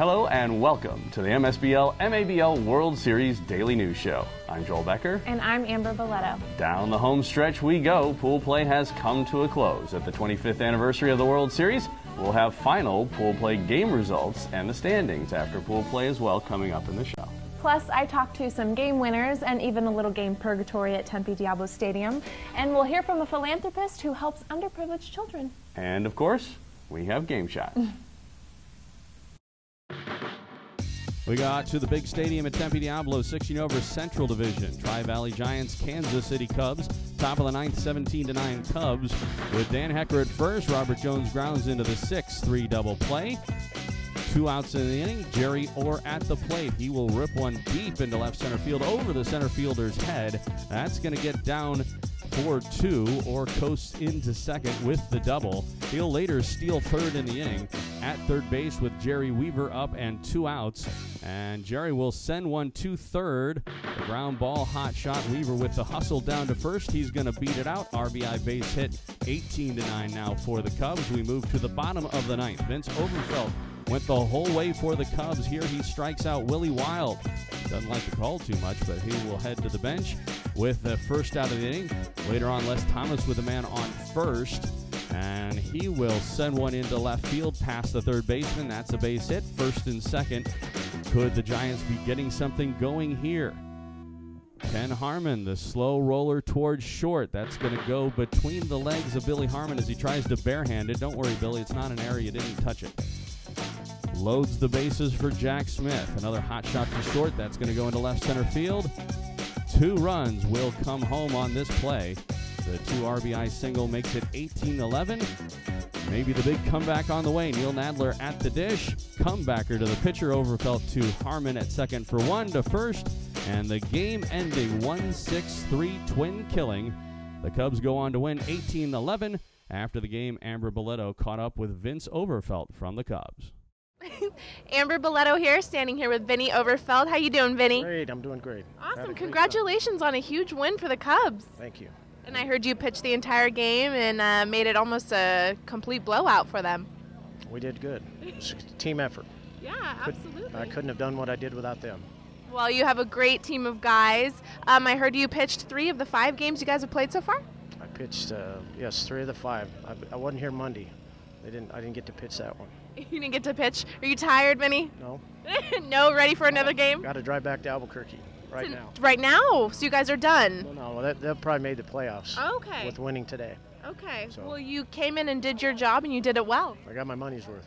Hello and welcome to the MSBL MABL World Series Daily News Show. I'm Joel Becker. And I'm Amber Boletto. Down the home stretch we go. Pool play has come to a close. At the 25th anniversary of the World Series, we'll have final pool play game results and the standings after pool play as well coming up in the show. Plus, I talked to some game winners and even a little game purgatory at Tempe Diablo Stadium. And we'll hear from a philanthropist who helps underprivileged children. And of course, we have Game Shot. We got to the big stadium at Tempe Diablo, 16 over Central Division. Tri-Valley Giants, Kansas City Cubs. Top of the ninth, 17-9 Cubs. With Dan Hecker at first, Robert Jones grounds into the 6-3 double play. 2 outs in the inning. Jerry Orr at the plate. He will rip one deep into left center field over the center fielder's head. That's going to get down for 2 or coast into second with the double. He'll later steal third in the inning at third base with Jerry Weaver up and 2 outs. And Jerry will send one to third. The ground ball, hot shot. Weaver with the hustle down to first. He's going to beat it out. RBI base hit, 18-9 now for the Cubs. We move to the bottom of the ninth. Vince Overfelt went the whole way for the Cubs. Here he strikes out Willie Wild. Doesn't like the call too much, but he will head to the bench with the first out of the inning. Later on, Les Thomas with a man on first, and he will send one into left field past the third baseman. That's a base hit, first and second. Could the Giants be getting something going here? Ken Harmon, the slow roller towards short. That's going to go between the legs of Billy Harmon as he tries to barehand it. Don't worry, Billy, it's not an error. You didn't touch it. Loads the bases for Jack Smith. Another hot shot to short. That's going to go into left center field. 2 runs will come home on this play. The 2 RBI single makes it 18-11. Maybe the big comeback on the way. Neil Nadler at the dish. Comebacker to the pitcher. Overfelt to Harmon at second for 1 to first. And the game-ending 1-6-3 twin killing. The Cubs go on to win 18-11. After the game, Amber Boletto caught up with Vince Overfelt from the Cubs. Amber Boletto here, standing here with Vinny Overfelt. How you doing, Vinny? Great, I'm doing great. Awesome. Congratulations on a huge win for the Cubs. Thank you. And I heard you pitch the entire game and made it almost a complete blowout for them. We did good. It's a team effort. Yeah, absolutely. I couldn't have done what I did without them. Well, you have a great team of guys. I heard you pitched 3 of the 5 games you guys have played so far? I pitched, yes, 3 of the 5. I wasn't here Monday. I didn't get to pitch that one. You didn't get to pitch? Are you tired, Vinny? No. No, ready for another game? Got to drive back to Albuquerque now. Right now? So you guys are done? No, they'll probably made the playoffs. Okay. With winning today. Okay. So. Well, you came in and did your job, and you did it well. I got my money's worth.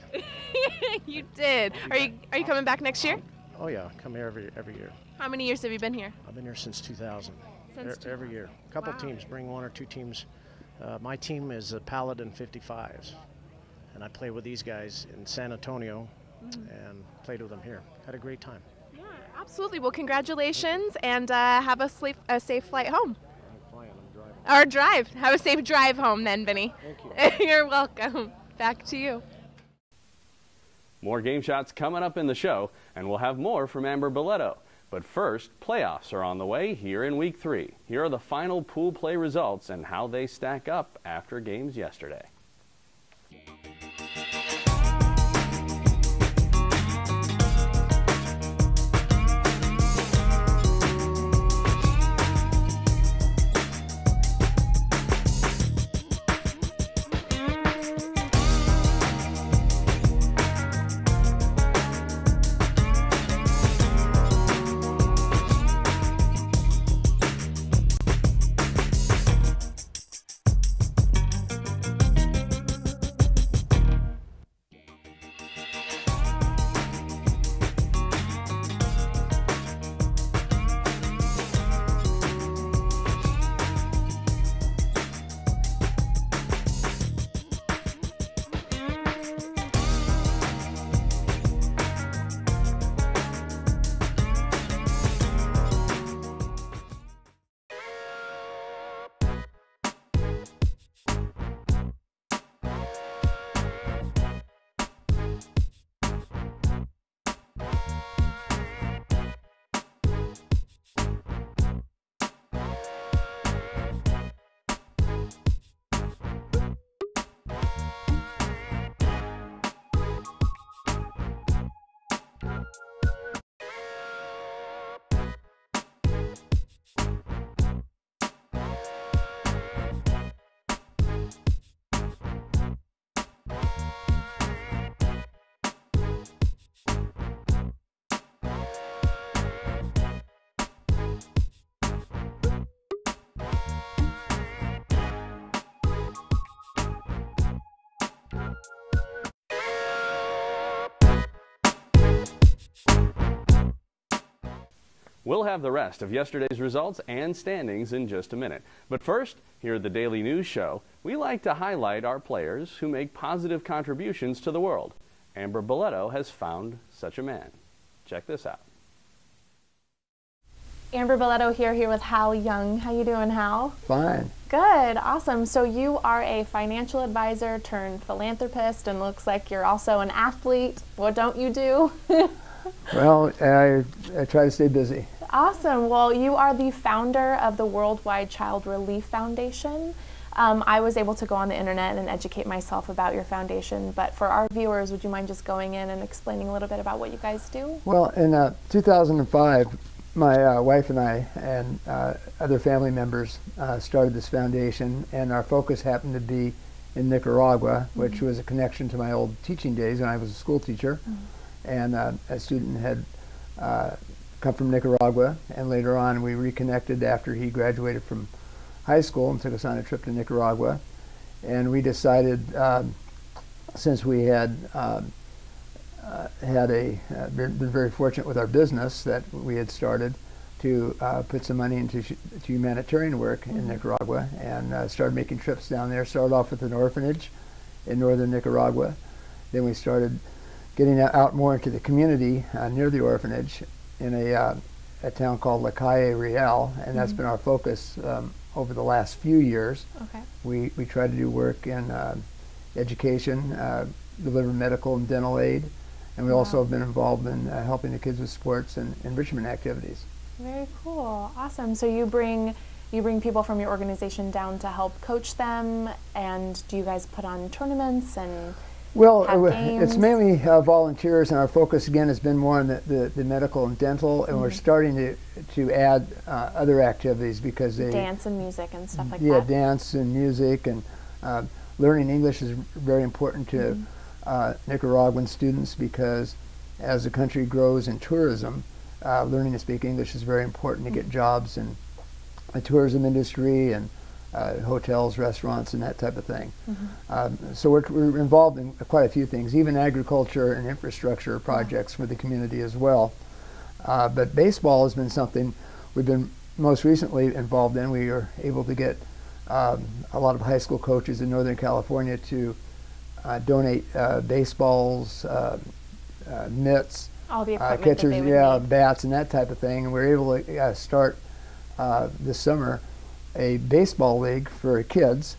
You did. Are you coming back next year? Oh yeah, come here every year. How many years have you been here? I've been here since 2000. Since every year. A couple teams, bring 1 or 2 teams. My team is the Paladin 55s. And I played with these guys in San Antonio and played with them here. Had a great time. Yeah, absolutely. Well, congratulations, and have a safe flight home. I'm flying, I'm driving. Or drive. Have a safe drive home then, Vinny. Thank you. You're welcome. Back to you. More Game Shots coming up in the show, and we'll have more from Amber Boletto. But first, playoffs are on the way here in Week 3. Here are the final pool play results and how they stack up after games yesterday. We'll have the rest of yesterday's results and standings in just a minute. But first, here at the Daily News Show, we like to highlight our players who make positive contributions to the world. Amber Boletto has found such a man. Check this out. Amber Boletto here with Hal Young. How you doing, Hal? Fine. Good, awesome. So you are a financial advisor turned philanthropist, and looks like you're also an athlete. What don't you do? Well, I try to stay busy. Awesome. Well, you are the founder of the Worldwide Child Relief Foundation. I was able to go on the internet and educate myself about your foundation, but for our viewers, would you mind just going in and explaining a little bit about what you guys do? Well, in 2005, my wife and I and other family members started this foundation, and our focus happened to be in Nicaragua, which was a connection to my old teaching days when I was a school teacher. And a student had come from Nicaragua, and later on we reconnected after he graduated from high school and took us on a trip to Nicaragua. And we decided, since we had been very fortunate with our business that we had started, to put some money into humanitarian work in Nicaragua, and started making trips down there. Started off with an orphanage in northern Nicaragua. Then we started getting out more into the community near the orphanage in a town called La Calle Real, and that's been our focus over the last few years. Okay. We try to do work in education, deliver medical and dental aid, and we also have been involved in helping the kids with sports and enrichment activities. Very cool. Awesome. So you bring people from your organization down to help coach them, and do you guys put on tournaments and Well, games? it's mainly volunteers, and our focus again has been more on the medical and dental, and we're starting to add other activities because they dance and music and stuff like that. Yeah, dance and music, and learning English is very important to Nicaraguan students, because as the country grows in tourism, learning to speak English is very important to get jobs in the tourism industry and hotels, restaurants, and that type of thing. So we're involved in quite a few things, even agriculture and infrastructure projects for the community as well. But baseball has been something we've been most recently involved in. We were able to get a lot of high school coaches in Northern California to donate baseballs, mitts, All the equipment catchers, that they would need. bats, and that type of thing. And we were able to start this summer a baseball league for kids.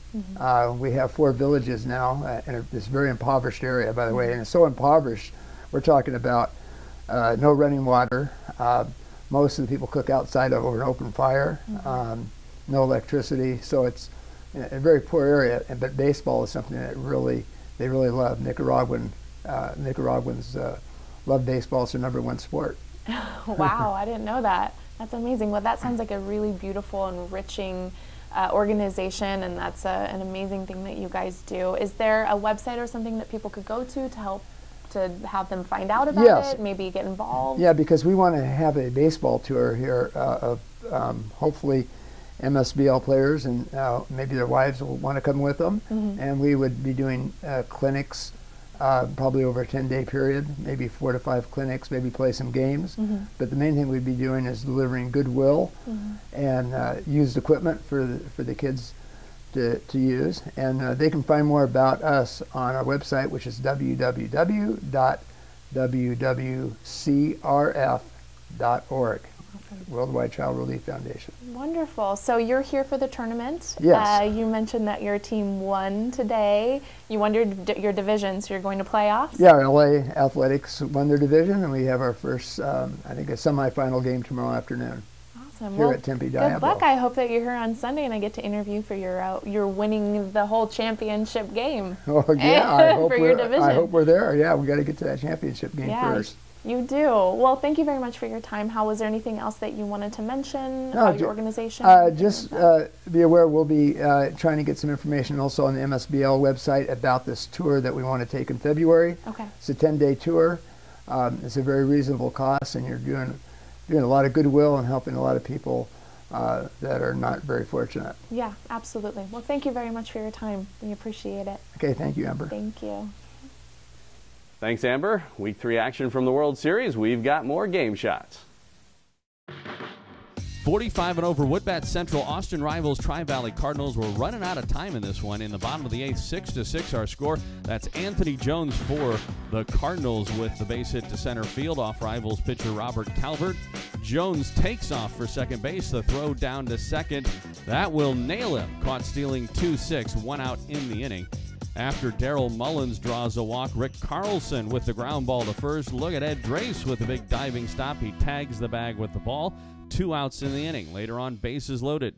We have 4 villages now in this very impoverished area, by the way, and it's so impoverished, we're talking about no running water. Most of the people cook outside over an open fire, no electricity, so it's a very poor area, but baseball is something that they really love. Nicaraguans love baseball. It's their #1 sport. Wow, I didn't know that. That's amazing. Well, that sounds like a really beautiful, enriching organization, and that's an amazing thing that you guys do. Is there a website or something that people could go to help to have them find out about it, maybe get involved? Yeah, because we want to have a baseball tour here of hopefully MSBL players, and maybe their wives will want to come with them. And we would be doing clinics probably over a 10-day period, maybe 4 to 5 clinics, maybe play some games. But the main thing we'd be doing is delivering goodwill and used equipment for the kids to use. And they can find more about us on our website, which is www.wwcrf.org. Worldwide Child Relief Foundation. Wonderful. So you're here for the tournament. Yes. You mentioned that your team won today. You won your division, so you're going to playoffs? Yeah, LA Athletics won their division, and we have our first, I think, a semifinal game tomorrow afternoon. Awesome. Here well, at Tempe good Diablo. luck. I hope that you're here on Sunday and I get to interview for your winning the whole championship game. Oh yeah, I hope for your division. I hope we're there. Yeah, we got to get to that championship game first. You do. Well, thank you very much for your time. How was there anything else that you wanted to mention about your organization? Just be aware we'll be trying to get some information also on the MSBL website about this tour that we want to take in February. Okay. It's a 10-day tour. It's a very reasonable cost, and you're doing a lot of goodwill and helping a lot of people that are not very fortunate. Yeah, absolutely. Well, thank you very much for your time. We appreciate it. Okay, thank you, Amber. Thank you. Thanks, Amber. Week 3 action from the World Series. We've got more game shots. 45 and over Woodbat Central. Austin rivals Tri-Valley Cardinals. We're running out of time in this one. In the bottom of the 8th, 6-6 our score. That's Anthony Jones for the Cardinals with the base hit to center field off rivals pitcher Robert Calvert. Jones takes off for second base. The throw down to second. That will nail him. Caught stealing 2-6, 1 out in the inning. After Darrell Mullins draws a walk, Rick Carlson with the ground ball to first. Look at Ed Drace with a big diving stop. He tags the bag with the ball. 2 outs in the inning. Later on, bases loaded.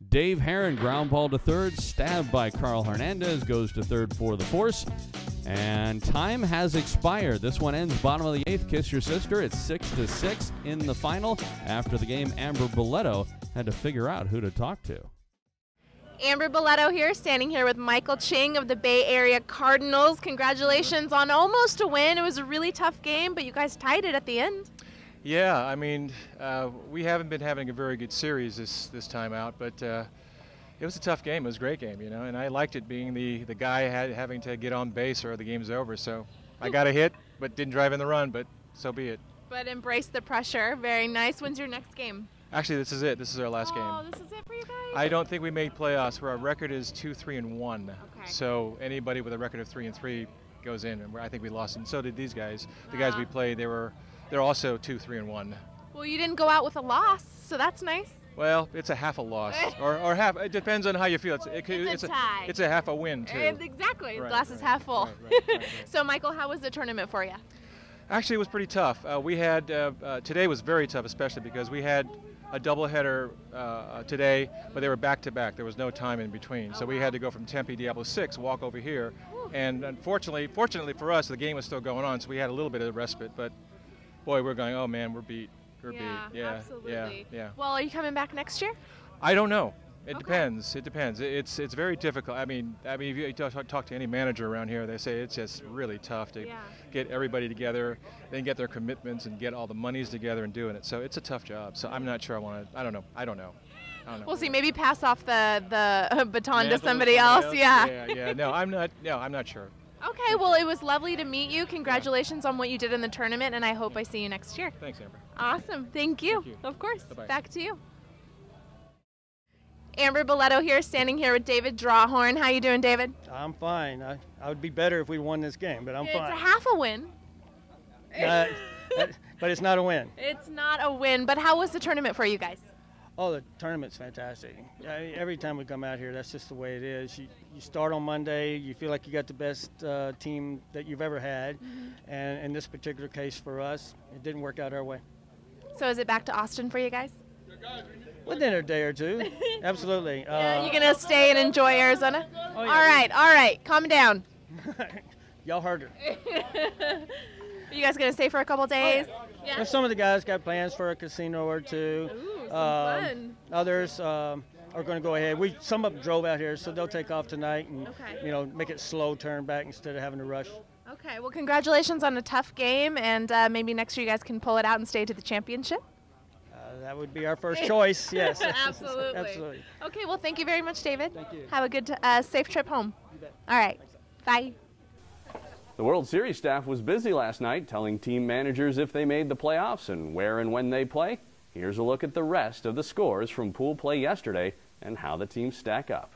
Dave Herron, ground ball to third, stabbed by Carl Hernandez, goes to third for the force. And time has expired. This one ends bottom of the 8th. Kiss your sister. It's 6-6 in the final. After the game, Amber Boletto had to figure out who to talk to. Amber Boletto here, standing here with Michael Ching of the Bay Area Cardinals. Congratulations on almost a win. It was a really tough game, but you guys tied it at the end. Yeah, I mean, we haven't been having a very good series this time out, but it was a tough game. It was a great game, you know, and I liked it being the guy having to get on base or the game's over. So I got a hit, but didn't drive in the run, but so be it. But embrace the pressure. Very nice. When's your next game? Actually, this is it. This is our last game. Oh, this is it for you guys? I don't think we made playoffs, where our record is 2-3-1. Okay. So anybody with a record of 3-3 goes in, and I think we lost, and so did these guys. The guys we played, they're also 2-3-1. Well, you didn't go out with a loss, so that's nice. Well, it's a half a loss, or half. It depends on how you feel. It's a tie. It's a half a win too. Exactly. Right, Glass is half full. Right. So, Michael, how was the tournament for you? Actually, it was pretty tough. We had today was very tough, especially because we had a doubleheader today, but they were back to back. There was no time in between, so we had to go from Tempe Diablo 6, walk over here, and fortunately for us, the game was still going on, so we had a little bit of respite. But boy, we're going, oh man, we're beat. We're beat. Yeah, absolutely. Yeah. Well, are you coming back next year? I don't know. It Okay. depends. It depends. It's very difficult. I mean, if you talk to any manager around here, they say it's just really tough to get everybody together, then get their commitments and get all the monies together and doing it. So it's a tough job. So I'm not sure I want to. I don't know. I don't know. We'll see. Maybe pass off the baton to somebody else. Yeah. No, I'm not. No, I'm not sure. Okay. Well, it was lovely to meet you. Congratulations on what you did in the tournament, and I hope I see you next year. Thanks, Amber. Awesome. Thank you. Thank you. Of course. Bye-bye. Back to you. Amber Boletto here, standing here with David Drawhorn. How you doing, David? I'm fine. I would be better if we won this game, but I'm It's fine. a half a win. But it's not a win. It's not a win, but how was the tournament for you guys? Oh, the tournament's fantastic. Every time we come out here, that's just the way it is. You start on Monday, you feel like you got the best team that you've ever had, and in this particular case for us, it didn't work out our way. So is it back to Austin for you guys? Within a day or two, absolutely. You gonna stay and enjoy Arizona? Oh, yeah. All right, calm down. Y'all heard her. Are you guys gonna stay for a couple days? Yeah. Well, some of the guys got plans for a casino or two. Ooh, some fun. Others are going to go ahead. Some of them drove out here, so they'll take off tonight and make it slow turn back instead of having to rush. Okay, well, congratulations on a tough game, and maybe next year you guys can pull it out and stay to the championship. That would be our first choice, yes. Absolutely. Absolutely. Okay, well, thank you very much, David. Thank you. Have a good, safe trip home. You bet. All right, bye. The World Series staff was busy last night telling team managers if they made the playoffs and where and when they play. Here's a look at the rest of the scores from pool play yesterday and how the teams stack up.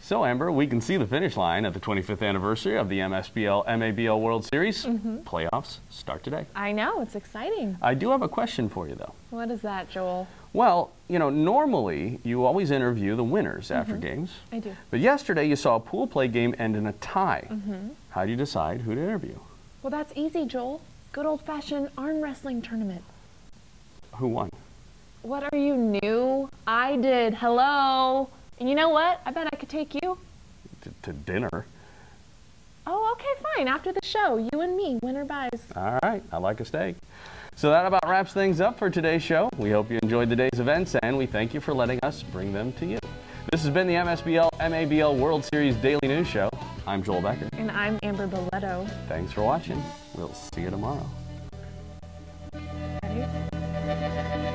So, Amber, we can see the finish line at the 25th anniversary of the MABL World Series. Playoffs start today. I know, it's exciting. I do have a question for you, though. What is that, Joel? Well, you know, normally you always interview the winners after games. I do. But yesterday you saw a pool play game end in a tie. How do you decide who to interview? Well, that's easy, Joel. Good old-fashioned arm wrestling tournament. Who won? What, are you new? I did. Hello. And you know what? I bet I could take you. To dinner. Oh, okay, fine. After the show, you and me, winner buys. All right, I like a steak. So that about wraps things up for today's show. We hope you enjoyed the day's events, and we thank you for letting us bring them to you. This has been the MABL World Series Daily News Show. I'm Joel Becker. And I'm Amber Boletto. Thanks for watching. We'll see you tomorrow. Ready?